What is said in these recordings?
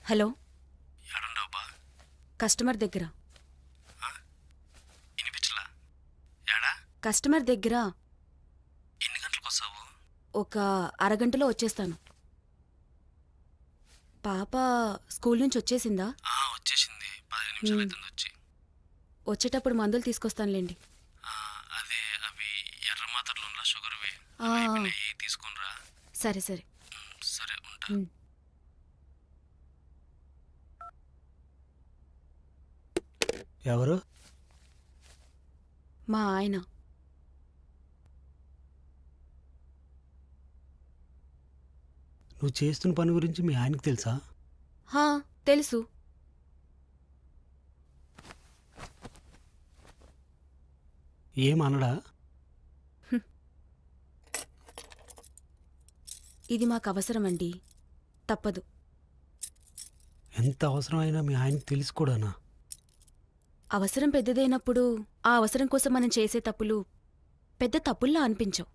Hello, ఏడుండవు బా? Customer దగ్గర. వినిపించలా? ఏడా? కస్టమర్ దగ్గర. ఎన్ని గంటలకు వస్తావు? ఒక అరగంటలో వచ్చేస్తాను. పాప స్కూల్ నుంచి వచ్చేసిందా? వచ్చేసింది. 15 నిమిషాలు అవుతుంది వచ్చి. వచ్చేటప్పుడు మందులు తీసుకొస్తానులేండి. అదే అవి ఎర్ర మాత్రలు ఉన్న షుగర్వి ఆ, అయిపోయినాయి, తీసుకునిరా. సరే సరే. సరే ఉంటా. ఎవరు? మా ఆయన. నువ్వు చేస్తున్న పని గురించి మీ ఆయనకు తెలుసా? హా, తెలుసు. ఏమనడా? ఇది మాకు అవసరమండి, తప్పదు. ఎంత అవసరమైనా మీ ఆయనకు తెలిసి కూడానా? అవసరం పెద్దదైనప్పుడు ఆ అవసరం కోసం మనం చేసే తప్పులు పెద్ద తప్పుల్లా అనిపించవు.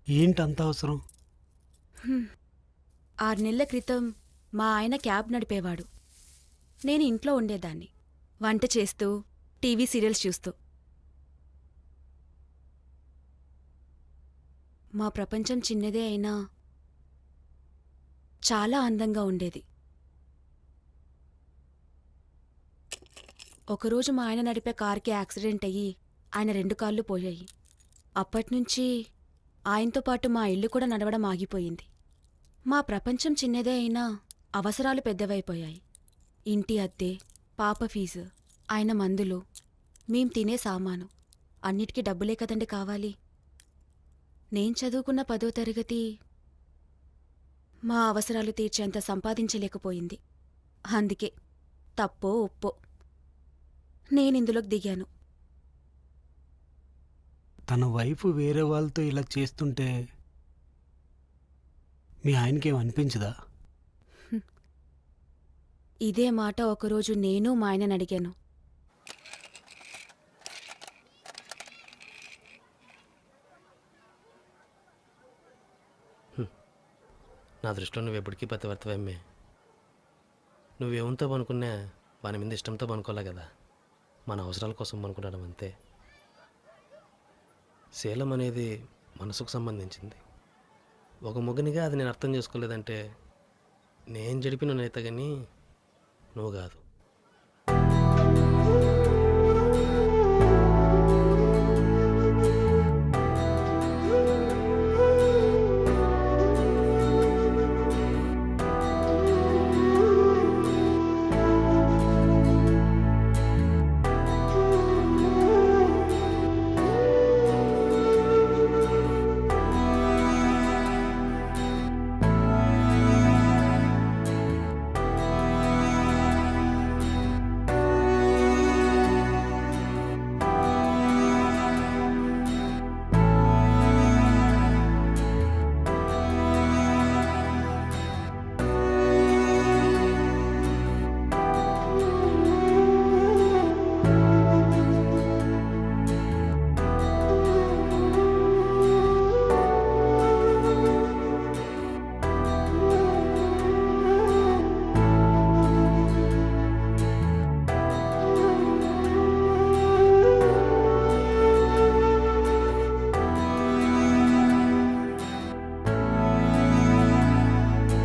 ఏంటి అంత అవసరం? 6 నెలల క్రితం మా ఆయన క్యాబ్ నడిపేవాడు. నేను ఇంట్లో ఉండేదాన్ని, వంట చేస్తూ టీవీ సీరియల్స్ చూస్తూ. మా ప్రపంచం చిన్నదే అయినా చాలా అందంగా ఉండేది. ఒకరోజు మా ఆయన నడిపే కారుకి యాక్సిడెంట్ అయ్యి ఆయన 2 కాళ్ళు పోయాయి. అప్పట్నుంచి ఆయనతో పాటు మా ఇల్లు కూడా నడవడం ఆగిపోయింది. మా ప్రపంచం చిన్నదే అయినా అవసరాలు పెద్దవైపోయాయి. ఇంటి అద్దె, పాప ఫీజు, ఆయన మందులు, మేం తినే సామాను, అన్నిటికీ డబ్బులే కదండి కావాలి. నేను చదువుకున్న 10వ తరగతి మా అవసరాలు తీర్చేంత సంపాదించలేకపోయింది. అందుకే తప్పో ఒప్పో నేనిందులోకి దిగాను. తన వైఫ్ వేరే వాళ్ళతో ఇలా చేస్తుంటే మీ ఆయనకేం అనిపించదా? ఇదే మాట ఒకరోజు నేను మా ఆయనని అడిగాను. నా దృష్టిలో నువ్వు ఎప్పటికీ పతివర్తవమ్మే. నువ్వేమంతో పనుకున్నా వాని మీద ఇష్టంతో పనుకోలే కదా, మన అవసరాల కోసం పనుకున్నాడం అంతే. శీలం అనేది మనసుకు సంబంధించింది. ఒక మొగనిగా అది నేను అర్థం చేసుకోలేదంటే నేను జడిపిన నేత కానీ నువ్వు కాదు.